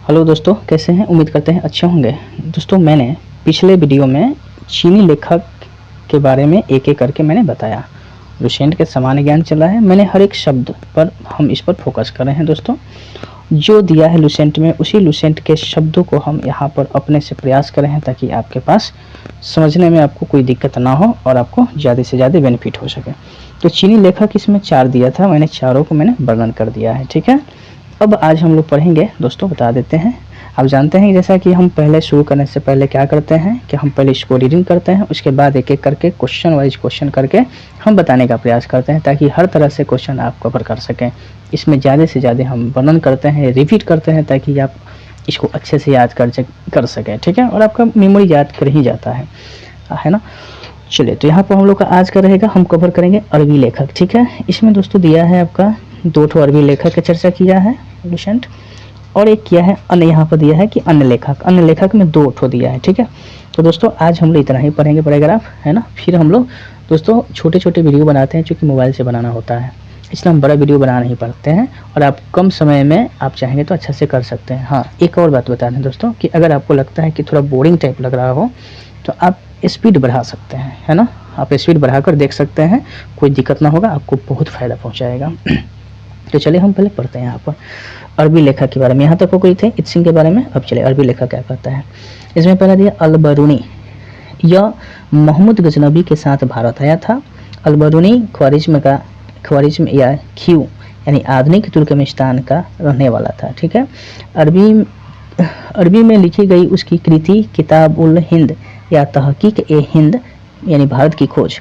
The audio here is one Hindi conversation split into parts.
हेलो दोस्तों, कैसे हैं? उम्मीद करते हैं अच्छे होंगे। दोस्तों, मैंने पिछले वीडियो में चीनी लेखक के बारे में एक-एक करके मैंने बताया। लुसेंट के सामान्य ज्ञान चला है, मैंने हर एक शब्द पर हम इस पर फोकस कर रहे हैं। दोस्तों, जो दिया है लुसेंट में, उसी लुसेंट के शब्दों को हम यहाँ पर अपने से प्रयास कर रहे हैं ताकि आपके पास समझने में आपको कोई दिक्कत ना हो और आपको ज़्यादा से ज़्यादा बेनिफिट हो सके। तो चीनी लेखक इसमें 4 दिया था, मैंने चारों को मैंने वर्णन कर दिया है। ठीक है, अब आज हम लोग पढ़ेंगे। दोस्तों, बता देते हैं, आप जानते हैं जैसा कि हम पहले शुरू करने से पहले क्या करते हैं कि हम पहले इसको रीडिंग करते हैं, उसके बाद एक एक करके क्वेश्चन वाइज क्वेश्चन करके हम बताने का प्रयास करते हैं ताकि हर तरह से क्वेश्चन आप कवर कर सकें। इसमें ज़्यादा से ज़्यादा हम वर्णन करते हैं, रिपीट करते हैं ताकि आप इसको अच्छे से याद कर सकें। ठीक है, और आपका मेमोरी याद कर ही जाता है ना। चलिए, तो यहाँ पर हम लोग का आज का रहेगा, हम कवर करेंगे अरबी लेखक। ठीक है, इसमें दोस्तों दिया है आपका 2 ठो अरबी लेखक का चर्चा किया है लुसेंट, और एक किया है अन्य। यहाँ पर दिया है कि अन्य लेखक में 2 ठो दिया है। ठीक है, तो दोस्तों आज हम लोग इतना ही पढ़ेंगे पैराग्राफ, है ना। फिर हम लोग दोस्तों छोटे छोटे वीडियो बनाते हैं, क्योंकि मोबाइल से बनाना होता है, इसलिए हम बड़ा वीडियो बना नहीं पाते हैं, और आप कम समय में आप चाहेंगे तो अच्छा से कर सकते हैं। हाँ, एक और बात बता दें दोस्तों कि अगर आपको लगता है कि थोड़ा बोरिंग टाइप लग रहा हो तो आप स्पीड बढ़ा सकते हैं, है ना। आप स्पीड बढ़ाकर देख सकते हैं, कोई दिक्कत ना होगा, आपको बहुत फ़ायदा पहुँचाएगा। तो चलिए हम पहले पढ़ते हैं यहाँ पर अरबी लेखक के बारे में। यहाँ तक हो गई थे इत्सिंग के बारे में, अब चलिए अरबी लेखक क्या कहता है। इसमें पहला दिया अल-बरूनी। यह महमूद गजनबी के साथ भारत आया था। अल-बरूनी ख्वारिज्म या खीव यानी आधुनिक तुर्कमेनिस्तान का रहने वाला था। ठीक है, अरबी में लिखी गई उसकी कृति किताब उल हिंद या तहकीक ए हिंद यानी भारत की खोज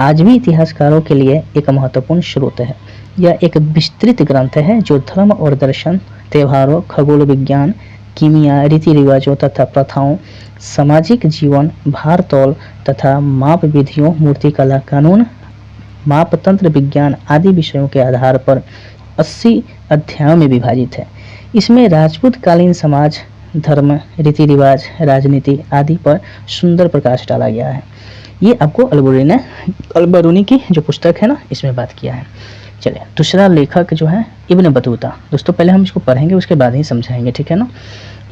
आज भी इतिहासकारों के लिए एक महत्वपूर्ण स्रोत है। यह एक विस्तृत ग्रंथ है जो धर्म और दर्शन, त्योहारों, खगोल विज्ञान, कीमिया, रीति रिवाजों तथा प्रथाओं, सामाजिक जीवन, भार तौल तथा माप विधियों, मूर्तिकला, कानून, मापतंत्र विज्ञान आदि विषयों के आधार पर 80 अध्यायों में विभाजित है। इसमें राजपूत कालीन समाज, धर्म, रीति रिवाज, राजनीति आदि पर सुंदर प्रकाश डाला गया है। ये आपको अल-बरूनी की जो पुस्तक है ना, इसमें बात किया है। चलिए, दूसरा लेखक जो है इब्न बतूता। दोस्तों, पहले हम इसको पढ़ेंगे, उसके बाद ही समझाएंगे। ठीक है ना।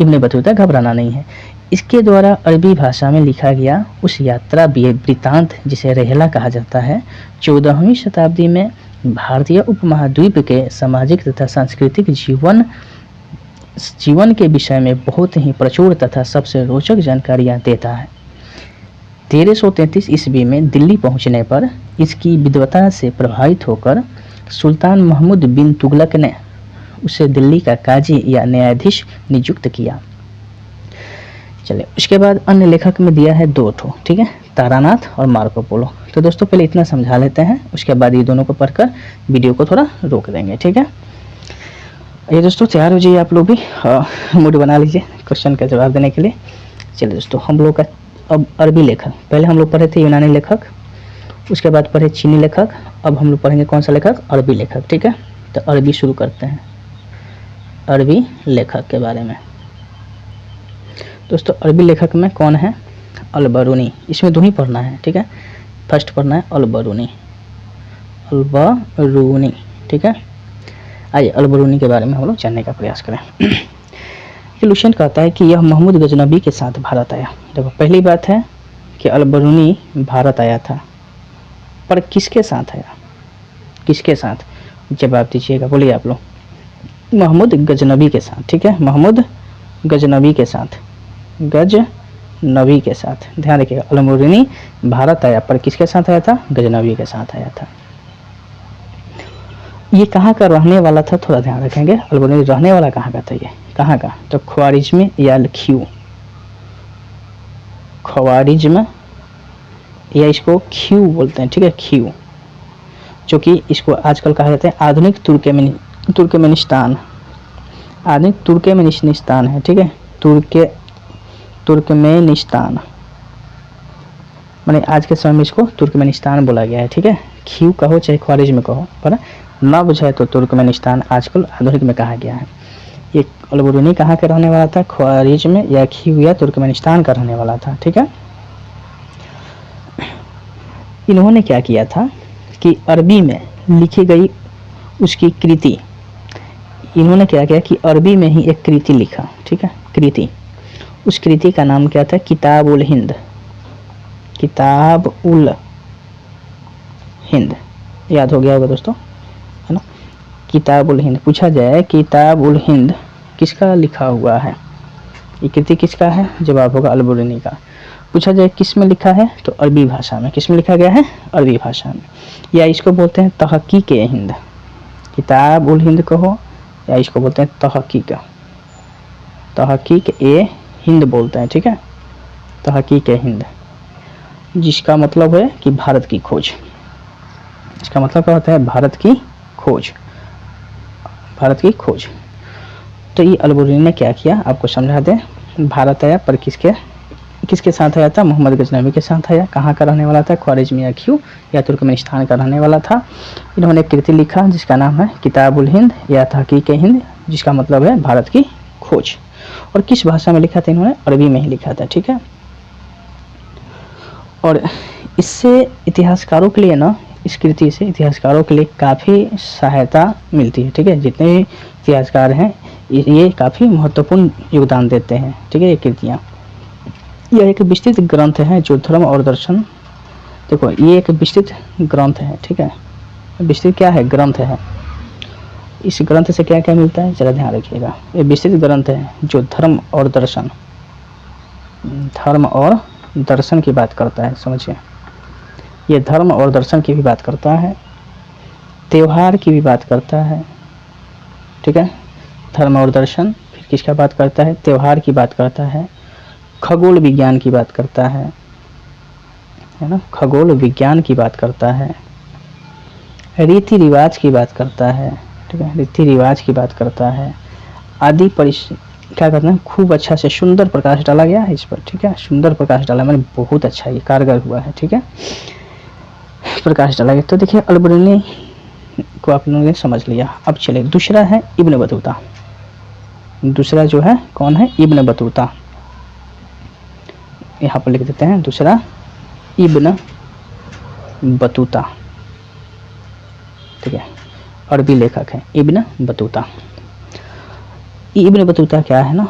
इब्न बतूता, घबराना नहीं है। इसके द्वारा अरबी भाषा में लिखा गया उस यात्रा वृत्तांत जिसे रेहला कहा जाता है, 14वीं शताब्दी में भारतीय उपमहाद्वीप के सामाजिक तथा सांस्कृतिक जीवन के विषय में बहुत ही प्रचुर तथा सबसे रोचक जानकारियाँ देता है। 1333 ईस्वी में दिल्ली पहुंचने पर इसकी विद्वता से प्रभावित होकर सुल्तान महमूद बिन तुगलक ने उसे दिल्ली का काजी या न्यायाधीश नियुक्त किया। चलिए, उसके बाद अन्य लेखक में दिया है 2 ठो। ठीक है, तारानाथ और मार्को पोलो। तो दोस्तों पहले इतना समझा लेते हैं, उसके बाद ये दोनों को पढ़कर वीडियो को थोड़ा रोक देंगे। ठीक है, ये दोस्तों तैयार हो जाइए, आप लोग भी मूड बना लीजिए क्वेश्चन का जवाब देने के लिए। चलिए दोस्तों, हम लोग का अब अरबी लेखक, पहले हम लोग पढ़े थे यूनानी लेखक, उसके बाद पढ़े चीनी लेखक, अब हम लोग पढ़ेंगे कौन सा लेखक? अरबी लेखक। ठीक है, तो अरबी शुरू करते हैं, अरबी लेखक के बारे में। दोस्तों, अरबी लेखक में कौन है? अल-बरूनी। इसमें 2 ही पढ़ना है। ठीक है, फर्स्ट पढ़ना है अल-बरूनी। ठीक है, आइए अल-बरूनी के बारे में हम लोग जानने का प्रयास करें। लुसेंट कहता है कि यह महमूद गजनबी के साथ भारत आया। देखो, पहली बात है कि अल-बरूनी भारत आया था, पर किसके साथ आया? किसके साथ? जवाब दीजिएगा, बोलिए आप लोग। महमूद गजनबी के साथ। ठीक है, महमूद गजनबी के साथ, गजनबी के साथ। ध्यान रखिएगा, अल-बरूनी भारत आया, पर किसके साथ आया था? गजनबी के साथ आया था। ये कहाँ का रहने वाला था, थोड़ा ध्यान रखेंगे। अल-बरूनी रहने वाला कहाँ का था? ये कहाँ का? तो ख्वारिज्म या खीव, ख्वारिज्म या इसको खीव बोलते हैं। ठीक है, खीव, जो कि इसको आजकल कहा जाता है आधुनिक तुर्कमेनिस्तान। आधुनिक तुर्कमेनिस्तान है। ठीक है, तुर्कमेनिस्तान माने आज के समय में इसको तुर्कमेनिस्तान बोला गया है। ठीक है, खीव कहो चाहे ख्वारिज्म कहो, पर ना बुझाए तो तुर्कमेनिस्तान आजकल आधुनिक में कहा गया है। ये अल-बरूनी कहाँ का रहने वाला था? ख्वारिज्म या खीव या तुर्कमेनिस्तान का रहने वाला था। ठीक है, इन्होंने क्या किया था कि अरबी में लिखी गई उसकी कृति इन्होंने क्या किया कि अरबी में ही एक कृति लिखा, ठीक है, कृति। उस कृति का नाम क्या था? किताब उल हिंद। किताब उल हिंद, याद हो गया होगा दोस्तों, है ना। किताब उल हिंद। पूछा जाए किताब उल हिंद किसका लिखा हुआ है, ये कृति किसका है? जवाब होगा अल-बरूनी का। पूछा जाए किस में लिखा है, तो अरबी भाषा में। किस में लिखा गया है? अरबी भाषा में। या इसको बोलते हैं तहकीक ए हिंद। किताब उल हिंद कहो या इसको बोलते हैं तहकीक। तहकीक ए हिंद बोलते हैं, ठीक है, तहकीक ए हिंद, जिसका मतलब है कि भारत की खोज। इसका मतलब क्या होता है? भारत की खोज, भारत की खोज। तो ये अल-बरूनी ने क्या किया आपको समझा दें। भारत आया पर किसके साथ आया था? मोहम्मद गजनवी के साथ आया। कहाँ का रहने वाला था? ख्वारिज़मिया क्यू या तुर्कमेनिस्तान का रहने वाला था। इन्होंने एक कृति लिखा जिसका नाम है किताब उल हिंद या तहकीक हिंद, जिसका मतलब है भारत की खोज। और किस भाषा में लिखा था इन्होंने? अरबी में ही लिखा था, ठीक है। और इससे इतिहासकारों के लिए ना, इस कृति से इतिहासकारों के लिए काफ़ी सहायता मिलती है, ठीक है। जितने भी इतिहासकार हैं ये काफ़ी महत्वपूर्ण योगदान देते हैं, ठीक है। ये कृतियाँ, यह एक विस्तृत ग्रंथ है जो धर्म और दर्शन, देखो ये एक विस्तृत ग्रंथ है, ठीक है। विस्तृत क्या है? ग्रंथ है। इस ग्रंथ से क्या क्या मिलता है जरा ध्यान रखिएगा। ये विस्तृत ग्रंथ है जो धर्म और दर्शन की बात करता है, समझिए। ये धर्म और दर्शन की भी बात करता है, त्योहार की भी बात करता है, ठीक है। धर्म और दर्शन, फिर किसका बात करता है? त्योहार की बात करता है, खगोल विज्ञान की बात करता है ना, खगोल विज्ञान की बात करता है, रीति रिवाज की बात करता है, ठीक है, रीति रिवाज की बात करता है, आदि क्या करते हैं, खूब अच्छा से सुंदर प्रकाश डाला गया है इस पर, ठीक है। सुंदर प्रकाश डाला मैंने, बहुत अच्छा ये कारगर हुआ है, ठीक है, प्रकाश डाला गया। तो देखिए अल-बरूनी को आप लोगों ने समझ लिया। अब चलिए दूसरा है इब्न बतूता। दूसरा जो है कौन है? Ibn Battuta. यहाँ पर लिख देते हैं दूसरा इब्न बतूता, ठीक है, अरबी लेखक है इब्न बतूता। इब्न बतूता क्या है ना,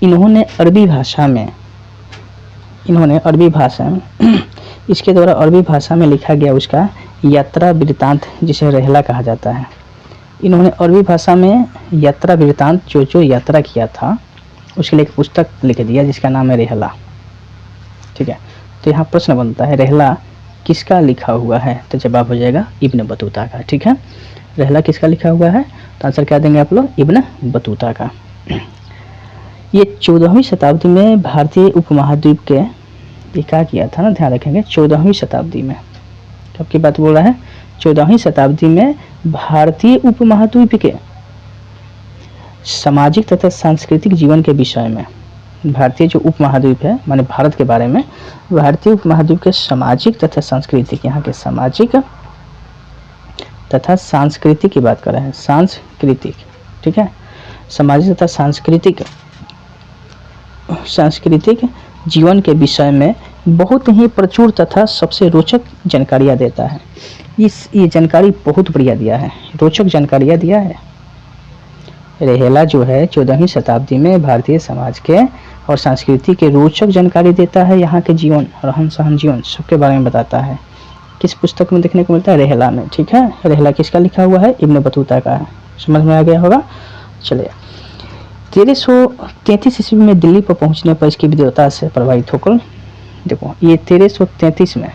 इन्होंने अरबी भाषा में इसके द्वारा अरबी भाषा में लिखा गया उसका यात्रा वृत्तांत, जिसे रहला कहा जाता है। इन्होंने अरबी भाषा में यात्रा वृत्तांत जो यात्रा किया था उसके लिए एक पुस्तक लिख दिया जिसका नाम है रहला, ठीक है। तो यहाँ प्रश्न बनता है रहला किसका लिखा हुआ है? तो जवाब हो जाएगा इब्न बतूता का, ठीक है। रहला किसका लिखा हुआ है? तो आंसर क्या देंगे आप लोग? इब्न बतूता का। ये 14वीं शताब्दी में भारतीय उपमहाद्वीप के, ये क्या किया था ना, ध्यान रखेंगे, 14वीं शताब्दी में, कब की बात बोल रहा है? 14वीं शताब्दी में भारतीय उपमहाद्वीप के सामाजिक तथा सांस्कृतिक जीवन के विषय में, भारतीय जो उपमहाद्वीप है माने भारत के बारे में, भारतीय उपमहाद्वीप के सामाजिक तथा सांस्कृतिक, यहाँ के सामाजिक तथा सांस्कृतिक की बात कर रहे हैं, सांस्कृतिक, ठीक है, सामाजिक तथा सांस्कृतिक जीवन के विषय में बहुत ही प्रचुर तथा सबसे रोचक जानकारियाँ देता है। ये जानकारी बहुत बढ़िया दिया है, रोचक जानकारियाँ दिया है। रहला जो है 14वीं शताब्दी में भारतीय समाज के और संस्कृति के रोचक जानकारी देता है, यहाँ के जीवन, रहन सहन, जीवन सबके बारे में बताता है। किस पुस्तक में देखने को मिलता है? रहला में, ठीक है। रहला किसका लिखा हुआ है? इब्न बतूता का है। समझ में आ गया होगा। चलिए 1333 ईस्वी में दिल्ली पर पहुंचने पर इसकी विद्वता से प्रभावित होकर, देखो ये 1333 में,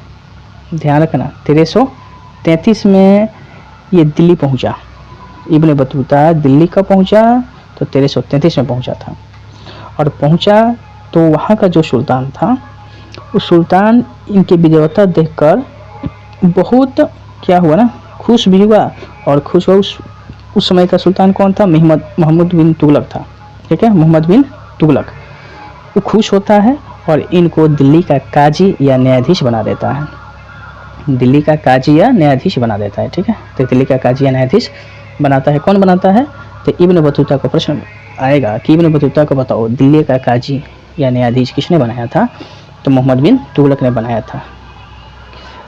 ध्यान रखना 1333 में ये दिल्ली पहुंचा। इब्न बतूता दिल्ली कब पहुंचा? तो 1333 में पहुंचा था। और पहुंचा तो वहाँ का जो सुल्तान था, उस सुल्तान इनकी विद्वता देखकर बहुत क्या हुआ ना, खुश भी हुआ। और खुश हुआ, उस समय का सुल्तान कौन था? मोहम्मद बिन तुगलक था, ठीक है, मोहम्मद बिन तुगलक। वो खुश होता है और इनको दिल्ली का काजी या न्यायाधीश बना देता है। दिल्ली का काजी या न्यायाधीश बना देता है, ठीक है। तो दिल्ली का काजी या न्यायाधीश बनाता है। कौन बनाता है? तो इब्न बतूता को प्रश्न आएगा कि इब्न बतूता को बताओ दिल्ली का काजी या न्यायाधीश किसने बनाया था? तो मोहम्मद बिन तुगलक ने बनाया था।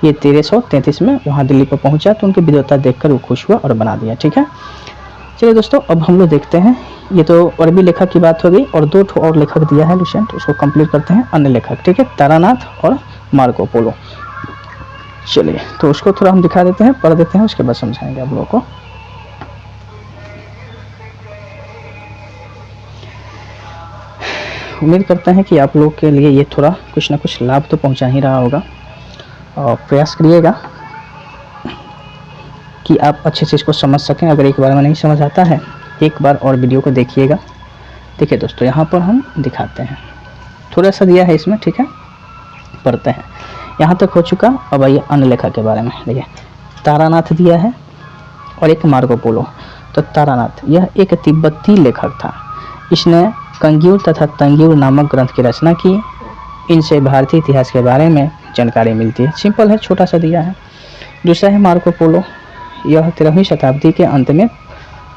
ये 1333 में वहाँ दिल्ली पर पहुँचा तो उनकी विद्वता देखकर वो खुश हुआ और बना दिया, ठीक है। चलिए दोस्तों, अब हम लोग देखते हैं, ये तो अरबी लेखक की बात हो गई और दो ठो और लेखक दिया है लुसेंट, उसको कंप्लीट करते हैं अन्य लेखक, ठीक है, तारानाथ और मार्को पोलो। चलिए तो उसको थोड़ा हम दिखा देते हैं, पढ़ देते हैं, उसके बाद समझाएंगे आप लोगों को। उम्मीद करते हैं कि आप लोग के लिए ये थोड़ा कुछ ना कुछ लाभ तो पहुंचा ही रहा होगा, और प्रयास करिएगा कि आप अच्छे चीज़ को समझ सकें। अगर एक बार में नहीं समझ आता है, एक बार और वीडियो को देखिएगा। देखिए दोस्तों, यहाँ पर हम दिखाते हैं, थोड़ा सा दिया है इसमें, ठीक है, पढ़ते हैं। यहाँ तक हो चुका। अब आइए अन्य लेखक के बारे में। देखिए, तारानाथ दिया है और एक मार्को पोलो। तो तारानाथ यह एक तिब्बती लेखक था। इसने कंग्यूर तथा तंग्यूर नामक ग्रंथ की रचना की। इनसे भारतीय इतिहास के बारे में जानकारी मिलती है। सिंपल है, छोटा सा दिया है। दूसरा है मार्को पोलो। यह 13वीं शताब्दी के अंत में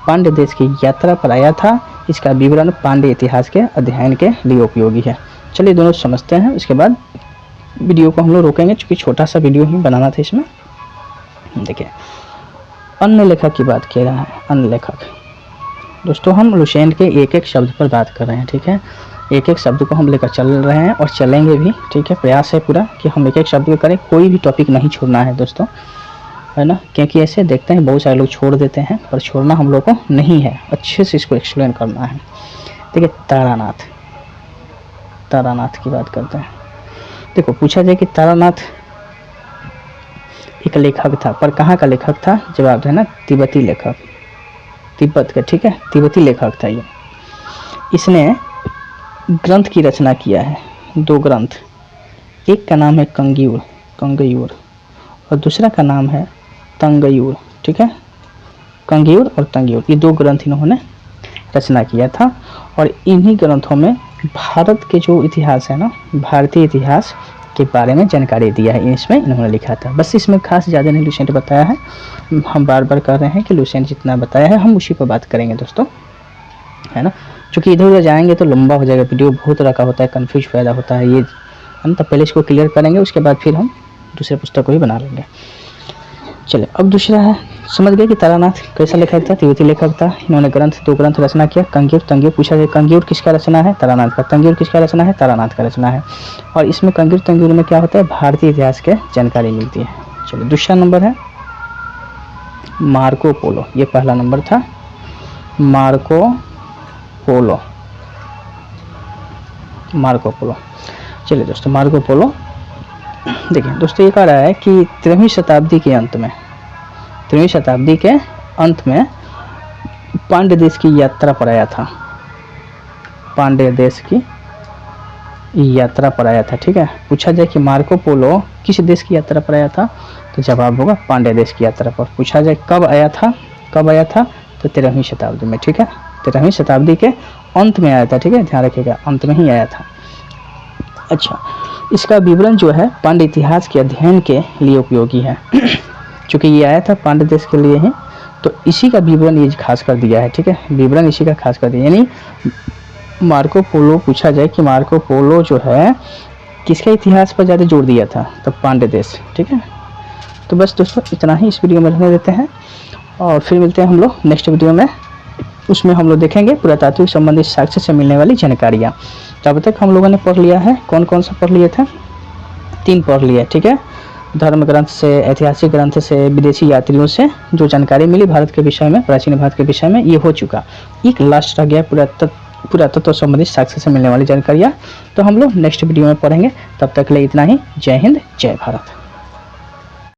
पांड्य देश की यात्रा पर आया था। इसका विवरण पांड्य इतिहास के अध्ययन के लिए उपयोगी है। चलिए दोनों समझते हैं, उसके बाद वीडियो को हम लोग रोकेंगे, क्योंकि छोटा सा वीडियो ही बनाना था इसमें। देखिए, अन्य लेखक की बात किया रहा है। अन्य लेखक दोस्तों, हम लुसेंट के एक एक शब्द पर बात कर रहे हैं, ठीक है। एक एक शब्द को हम लेकर चल रहे हैं और चलेंगे भी, ठीक है। प्रयास है पूरा कि हम एक एक शब्द को करें, कोई भी टॉपिक नहीं छोड़ना है दोस्तों, है ना। क्योंकि ऐसे देखते हैं बहुत सारे लोग छोड़ देते हैं, पर छोड़ना हम लोग को नहीं है, अच्छे से इसको एक्सप्लेन करना है। देखिए, तारानाथ, तारानाथ की बात करते हैं। देखो, पूछा जाए कि तारानाथ एक लेखक था, पर कहाँ का लेखक था? जवाब है ना, तिब्बती लेखक, तिब्बत का, ठीक है, तिब्बती लेखक था ये। इसने ग्रंथ की रचना किया है, दो ग्रंथ। एक का नाम है कंग्यूर, कंगयूर, और दूसरा का नाम है तंगयूर, ठीक है। कंग्यूर और तंगयूर, ये दो ग्रंथ इन्होंने रचना किया था। और इन्हीं ग्रंथों में भारत के जो इतिहास है ना, भारतीय इतिहास के बारे में जानकारी दिया है, इसमें इन्होंने लिखा था। बस इसमें खास ज़्यादा नहीं लुसेंट बताया है। हम बार बार कर रहे हैं कि लुसेंट जितना बताया है हम उसी पर बात करेंगे दोस्तों, है ना। क्योंकि इधर उधर जाएंगे तो लंबा हो जाएगा वीडियो, बहुत तरह का होता है, कन्फ्यूज पैदा होता है ये, हम तो पहले इसको क्लियर करेंगे, उसके बाद फिर हम दूसरे पुस्तक को ही बना लेंगे। चलिए, अब दूसरा है, समझ गए कि तारानाथ कैसा लेखक था? तिब्बती लेखक था। इन्होंने ग्रंथ, दो ग्रंथ रचना किया, कंग्यूर तंग्यूर। पूछा जाए कंग्यूर किसका रचना है? तारानाथ का। तंग्यूर किसका रचना है? तारानाथ का रचना है। और इसमें कंग्यूर तंग्यूर में क्या होता है? भारतीय इतिहास के जानकारी मिलती है। चलिए, दूसरा नंबर है मार्को पोलो। ये पहला नंबर था, मार्को पोलो, मार्को पोलो। चलिए दोस्तों, मार्को पोलो, देखिए दोस्तों, ये कह रहा है कि 13वीं शताब्दी के अंत में, 13वीं शताब्दी के अंत में पांड्य देश की यात्रा पर आया था। पांड्य देश की यात्रा पर आया था, ठीक है। पूछा जाए कि मार्को पोलो किस देश की यात्रा पर आया था, तो जवाब होगा पांड्य देश की यात्रा पर। पूछा जाए कब आया था, कब आया था, तो 13वीं शताब्दी में, ठीक है। 13वीं शताब्दी के अंत में आया था, ठीक है, ध्यान रखिएगा, अंत में ही आया था। अच्छा, इसका विवरण जो है पांड्य इतिहास के अध्ययन के लिए उपयोगी है। चूँकि ये आया था पांड्य देश के लिए ही, तो इसी का विवरण ये खास कर दिया है, ठीक है। विवरण इसी का खास कर दिया, यानी मार्को पोलो, पूछा जाए कि मार्को पोलो जो है किसके इतिहास पर ज़्यादा जोर दिया था, तो पांड्य देश, ठीक है। तो बस दोस्तों, इतना ही इस वीडियो में रहने देते हैं, और फिर मिलते हैं हम लोग नेक्स्ट वीडियो में। उसमें हम लोग देखेंगे पुरातात्विक संबंधित साक्ष्य से मिलने वाली जानकारियाँ। तो अब तक हम लोगों ने पढ़ लिया है, कौन कौन सा पढ़ लिए थे? 3 पढ़ लिए, ठीक है। धर्म ग्रंथ से, ऐतिहासिक ग्रंथ से, विदेशी यात्रियों से जो जानकारी मिली भारत के विषय में, प्राचीन भारत के विषय में, ये हो चुका। एक लास्ट रह गया पुरातत्व संबंधित साक्ष्य से मिलने वाली जानकारियाँ। तो हम लोग नेक्स्ट वीडियो में पढ़ेंगे। तब तक के लिए इतना ही। जय हिंद, जय भारत।